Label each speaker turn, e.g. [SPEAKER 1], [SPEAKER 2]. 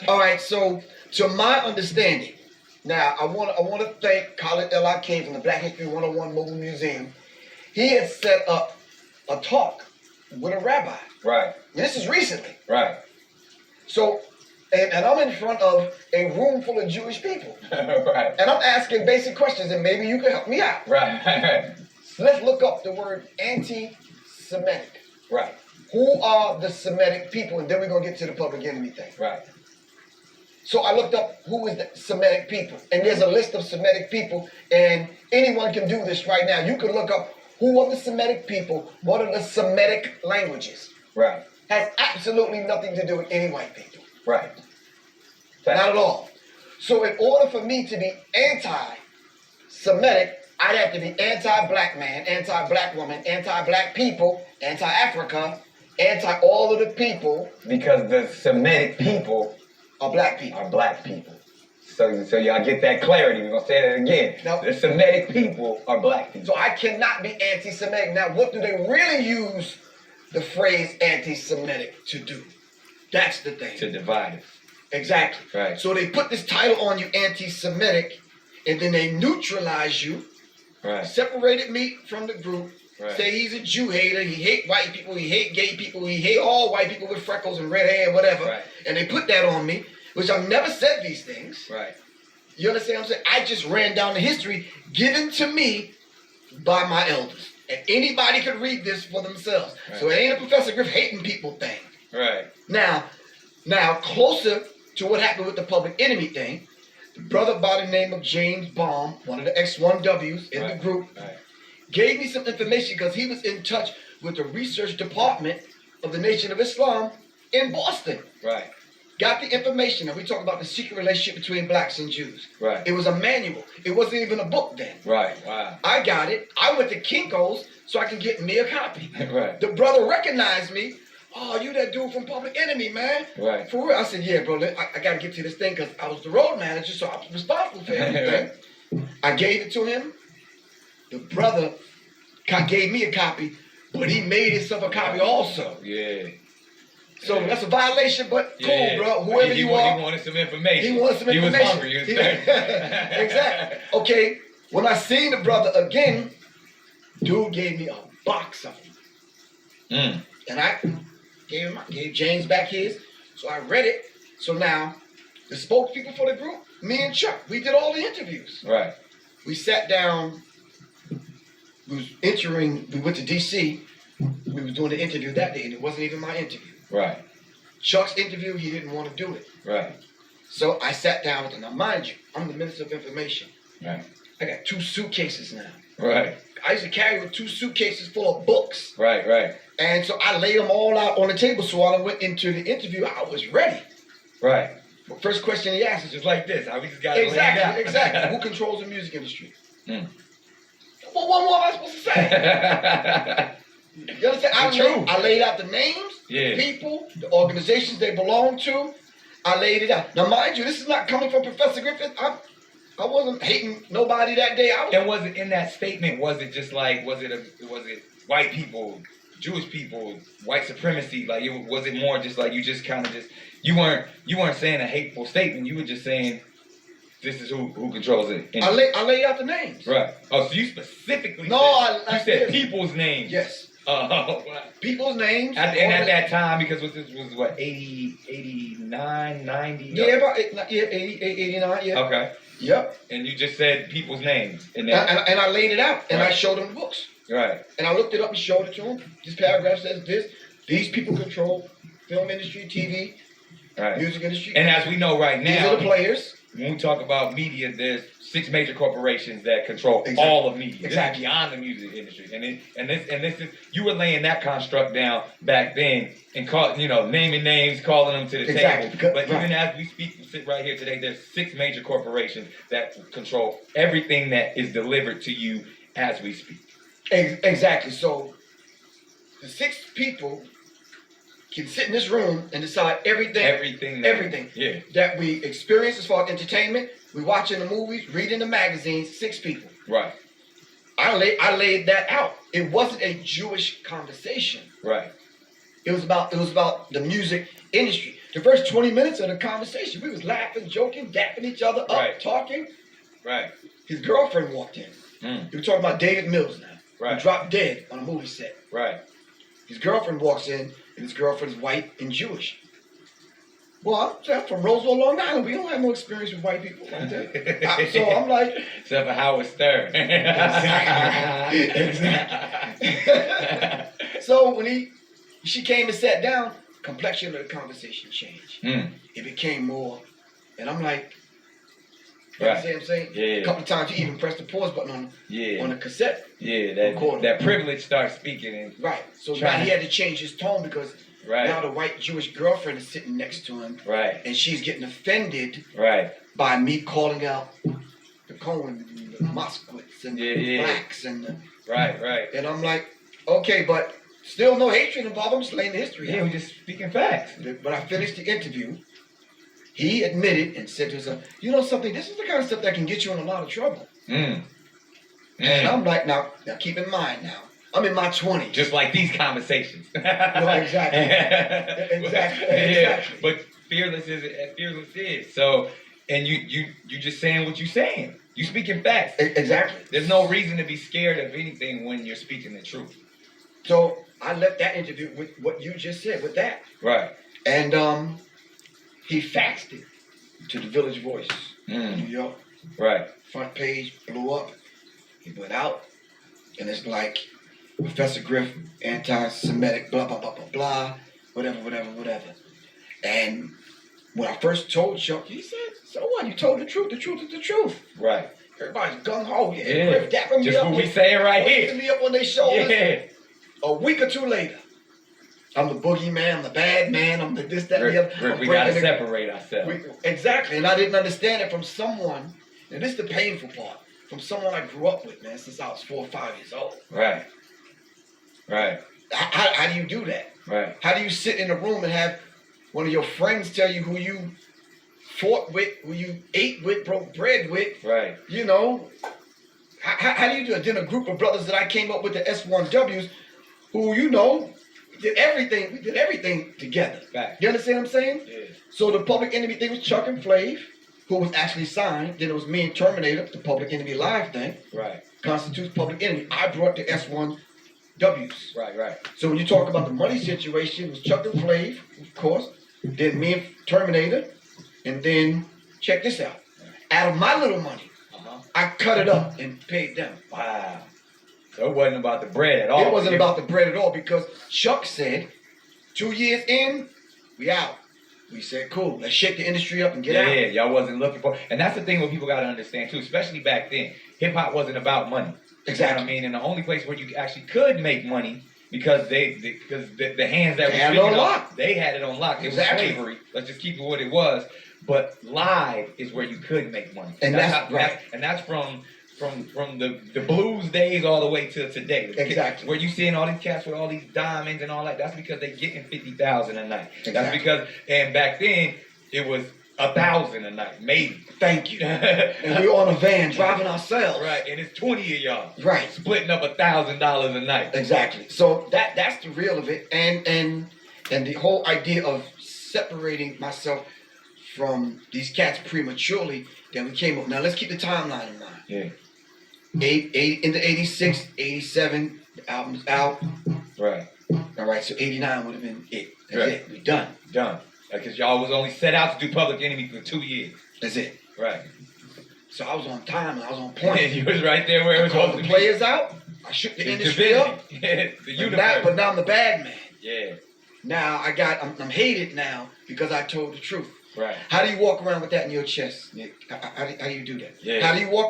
[SPEAKER 1] All right, so to my understanding, now I want to thank Khalid L.I. King from the Black History 101 Mobile Museum. He had set up a talk with a rabbi.
[SPEAKER 2] Right.
[SPEAKER 1] This is recently.
[SPEAKER 2] Right.
[SPEAKER 1] So, and I'm in front of a room full of Jewish people.
[SPEAKER 2] Right.
[SPEAKER 1] And I'm asking basic questions, and maybe you can help me out.
[SPEAKER 2] Right.
[SPEAKER 1] Let's look up the word anti-Semitic.
[SPEAKER 2] Right.
[SPEAKER 1] Who are the Semitic people? And then we're going to get to the public enemy thing.
[SPEAKER 2] Right.
[SPEAKER 1] So I looked up who is the Semitic people. And there's a list of Semitic people, and anyone can do this right now. You can look up who are the Semitic people, what are the Semitic languages.
[SPEAKER 2] Right.
[SPEAKER 1] Has absolutely nothing to do with any white people.
[SPEAKER 2] Right.
[SPEAKER 1] Not at all. So in order for me to be anti-Semitic, I'd have to be anti-black man, anti-black woman, anti-black people, anti-Africa, anti-all of the people.
[SPEAKER 2] Because the Semitic people
[SPEAKER 1] are black people.
[SPEAKER 2] So y'all get that clarity. We're going to say that again.
[SPEAKER 1] Now,
[SPEAKER 2] the Semitic people are black people.
[SPEAKER 1] So I cannot be anti-Semitic. Now, what do they really use the phrase anti-Semitic to do? That's the thing.
[SPEAKER 2] To divide us.
[SPEAKER 1] Exactly.
[SPEAKER 2] Right.
[SPEAKER 1] So they put this title on you, anti-Semitic, and then they neutralize you.
[SPEAKER 2] Right.
[SPEAKER 1] Separated me from the group.
[SPEAKER 2] Right.
[SPEAKER 1] Say he's a Jew hater. He hate white people. He hate gay people. He hate all white people with freckles and red hair and whatever.
[SPEAKER 2] Right.
[SPEAKER 1] And they put that on me, which I've never said these things.
[SPEAKER 2] Right.
[SPEAKER 1] You understand what I'm saying? I just ran down the history given to me by my elders. And anybody could read this for themselves.
[SPEAKER 2] Right.
[SPEAKER 1] So it ain't a Professor Griff hating people thing.
[SPEAKER 2] Right.
[SPEAKER 1] Now, closer to what happened with the public enemy thing, the brother by the name of James Baum, one of the X1Ws in the group, gave me some information because he was in touch with the research department of the Nation of Islam in Boston.
[SPEAKER 2] Right.
[SPEAKER 1] Got the information, and we talk about the secret relationship between blacks and Jews.
[SPEAKER 2] Right.
[SPEAKER 1] It was a manual. It wasn't even a book then.
[SPEAKER 2] Right. Wow.
[SPEAKER 1] I got it. I went to Kinko's so I could get me a copy.
[SPEAKER 2] Right.
[SPEAKER 1] The brother recognized me. Oh, you that dude from Public Enemy, man.
[SPEAKER 2] Right.
[SPEAKER 1] For real. I said, yeah, bro, I got to get to this thing because I was the road manager, so I was responsible for everything. I gave it to him. The brother gave me a copy, but he made himself a copy also.
[SPEAKER 2] Yeah.
[SPEAKER 1] So that's a violation, but cool, bro. Whoever you are.
[SPEAKER 2] He wanted some information.
[SPEAKER 1] He wanted some information.
[SPEAKER 2] He was hungry. He was thirsty.
[SPEAKER 1] Exactly. Okay, when I seen the brother again, dude gave me a box of them. And I gave James back his. So I read it. So now, the spokespeople for the group, me and Chuck, we did all the interviews.
[SPEAKER 2] Right.
[SPEAKER 1] We sat down. We went to D.C. We was doing the interview that day, and it wasn't even my interview.
[SPEAKER 2] Right.
[SPEAKER 1] Chuck's interview, he didn't want to do it.
[SPEAKER 2] Right.
[SPEAKER 1] So I sat down with him. Now, mind you, I'm the Minister of Information.
[SPEAKER 2] Right.
[SPEAKER 1] I got 2 suitcases now.
[SPEAKER 2] Right.
[SPEAKER 1] I used to carry with 2 suitcases full of books.
[SPEAKER 2] Right, right.
[SPEAKER 1] And so I laid them all out on the table. So when I went into the interview, I was ready.
[SPEAKER 2] Right.
[SPEAKER 1] The first question he asked is just like this.
[SPEAKER 2] We just got to
[SPEAKER 1] Exactly. Who controls the music industry? Well, what more am I supposed to say? You understand? I laid out the names, the people, the organizations they belong to. I laid it out. Now, mind you, this is not coming from Professor Griffith. I wasn't hating nobody that day.
[SPEAKER 2] And was it in that statement? Was it just like was it white people, Jewish people, white supremacy? Like was it more just like you just kind of you weren't saying a hateful statement. You were just saying this is who controls it.
[SPEAKER 1] I laid out the names.
[SPEAKER 2] Right. Oh, so you specifically
[SPEAKER 1] I
[SPEAKER 2] said people's names.
[SPEAKER 1] Yes.
[SPEAKER 2] Wow.
[SPEAKER 1] People's names.
[SPEAKER 2] And at that time, because this was what, 80, 89, 90?
[SPEAKER 1] Yeah, about 89, yeah.
[SPEAKER 2] Okay.
[SPEAKER 1] Yep.
[SPEAKER 2] And you just said people's names. And
[SPEAKER 1] I laid it out, and I showed them the books.
[SPEAKER 2] Right.
[SPEAKER 1] And I looked it up and showed it to them. This paragraph says this. These people control film industry, TV, music industry.
[SPEAKER 2] And as we know right now,
[SPEAKER 1] these are the players.
[SPEAKER 2] When we talk about media, there's 6 major corporations that control all of media.
[SPEAKER 1] Exactly.
[SPEAKER 2] This is beyond the music industry. And this is you were laying that construct down back then and naming names, calling them to the table. But even as we sit right here today, there's 6 major corporations that control everything that is delivered to you as we speak.
[SPEAKER 1] Exactly. So the 6 people can sit in this room and decide everything that we experience as far as entertainment. We watching the movies, reading the magazines. 6 people.
[SPEAKER 2] Right.
[SPEAKER 1] I laid that out. It wasn't a Jewish conversation.
[SPEAKER 2] Right.
[SPEAKER 1] It was about the music industry. The first 20 minutes of the conversation, we was laughing, joking, dapping each other up, talking.
[SPEAKER 2] Right.
[SPEAKER 1] His girlfriend walked in. We were talking about David Mills now.
[SPEAKER 2] Right.
[SPEAKER 1] He dropped dead on a movie set.
[SPEAKER 2] Right.
[SPEAKER 1] His girlfriend walks in, and his girlfriend's white and Jewish. Well, I'm from Roseville, Long Island. We don't have no experience with white people like that. So I'm like...
[SPEAKER 2] Except for Howard Stern.
[SPEAKER 1] Exactly. So when she came and sat down, complexion of the conversation changed. It became more, and I'm like, you know what I'm saying?
[SPEAKER 2] Yeah.
[SPEAKER 1] A couple of times you even press the pause button on the cassette.
[SPEAKER 2] Yeah, that privilege starts speaking. And
[SPEAKER 1] right. So now he had to change his tone because now the white Jewish girlfriend is sitting next to him.
[SPEAKER 2] Right.
[SPEAKER 1] And she's getting offended by me calling out the Cohen, the Moskowitz, and the blacks. And the,
[SPEAKER 2] right.
[SPEAKER 1] And I'm like, okay, but still no hatred involved. I'm just laying the history out.
[SPEAKER 2] Yeah, we're just speaking facts.
[SPEAKER 1] But I finished the interview. He admitted and said to himself, you know something, this is the kind of stuff that can get you in a lot of trouble. And I'm like, now keep in mind now, I'm in my 20s.
[SPEAKER 2] Just like these conversations.
[SPEAKER 1] Exactly. Exactly.
[SPEAKER 2] But fearless is. So, and you just saying what you're saying. You speaking facts.
[SPEAKER 1] Exactly.
[SPEAKER 2] There's no reason to be scared of anything when you're speaking the truth.
[SPEAKER 1] So I left that interview with what you just said, with that.
[SPEAKER 2] Right.
[SPEAKER 1] And he faxed it to the Village Voice in New York.
[SPEAKER 2] Right.
[SPEAKER 1] Front page blew up. He went out, and it's like Professor Griff, anti-Semitic, blah, blah, blah, blah, blah, whatever. And when I first told Chuck, he said, so what? You told the truth. The truth is the truth.
[SPEAKER 2] Right.
[SPEAKER 1] Everybody's gung-ho. Yeah. Griff dapping me
[SPEAKER 2] just
[SPEAKER 1] up.
[SPEAKER 2] Just what we saying right here.
[SPEAKER 1] Lifting me up on their shoulders.
[SPEAKER 2] Yeah.
[SPEAKER 1] A week or two later, I'm the boogeyman, I'm the bad man, I'm the this, that, and the other.
[SPEAKER 2] We got to separate ourselves.
[SPEAKER 1] Exactly. And I didn't understand it from someone, and this is the painful part, from someone I grew up with, man, since I was 4 or 5 years old.
[SPEAKER 2] Right.
[SPEAKER 1] How do you do that?
[SPEAKER 2] Right.
[SPEAKER 1] How do you sit in a room and have one of your friends tell you who you fought with, who you ate with, broke bread with?
[SPEAKER 2] Right.
[SPEAKER 1] You know, how do you do it? Then a group of brothers that I came up with, the S1Ws, who, you know, we did everything together.
[SPEAKER 2] Fact.
[SPEAKER 1] You understand what I'm saying?
[SPEAKER 2] Yeah.
[SPEAKER 1] So the Public Enemy thing was Chuck and Flav, who was actually signed. Then it was me and Terminator, the Public Enemy Live thing.
[SPEAKER 2] Right.
[SPEAKER 1] Constitutes Public Enemy. I brought the S1Ws.
[SPEAKER 2] Right.
[SPEAKER 1] So when you talk about the money situation, it was Chuck and Flav, of course. Then me and Terminator. And then, check this out. Out of my little money, I cut it up and paid them.
[SPEAKER 2] Wow. So it wasn't about the bread at all.
[SPEAKER 1] It wasn't about the bread at all because Chuck said, 2 years in, we out. We said, cool, let's shake the industry up and get out.
[SPEAKER 2] Yeah, y'all wasn't looking for, and that's the thing what people got to understand too, especially back then. Hip hop wasn't about money.
[SPEAKER 1] Exactly.
[SPEAKER 2] You know what I mean? And the only place where you actually could make money because the hands that
[SPEAKER 1] had it on lock.
[SPEAKER 2] They had it on lock. It was slavery. Let's just keep it what it was. But live is where you could make money.
[SPEAKER 1] And
[SPEAKER 2] that's from the blues days all the way to today.
[SPEAKER 1] Exactly.
[SPEAKER 2] Where you seeing all these cats with all these diamonds and all that, that's because they getting 50,000 a night.
[SPEAKER 1] Exactly.
[SPEAKER 2] That's because, and back then it was 1,000 a night, maybe.
[SPEAKER 1] Thank you. And we on a van driving ourselves.
[SPEAKER 2] Right, and it's 20 of y'all.
[SPEAKER 1] Right.
[SPEAKER 2] Splitting up $1,000 a night.
[SPEAKER 1] Exactly. So that's the real of it, and the whole idea of separating myself from these cats prematurely. Then we came up. Now let's keep the timeline in mind.
[SPEAKER 2] Yeah.
[SPEAKER 1] Into 86, 87, the album's out.
[SPEAKER 2] Right.
[SPEAKER 1] All right, so 89 would have been it. That's it. We done.
[SPEAKER 2] Because y'all was only set out to do Public Enemy for 2 years.
[SPEAKER 1] That's it.
[SPEAKER 2] Right.
[SPEAKER 1] So I was on time and I was on point.
[SPEAKER 2] You was right there where it was supposed to be.
[SPEAKER 1] The players out. I shook the industry up.
[SPEAKER 2] The universe.
[SPEAKER 1] But now I'm the bad man.
[SPEAKER 2] Yeah.
[SPEAKER 1] Now I'm hated now because I told the truth.
[SPEAKER 2] Right.
[SPEAKER 1] How do you walk around with that in your chest, Nick? How do you do that?
[SPEAKER 2] Yeah.
[SPEAKER 1] How do you walk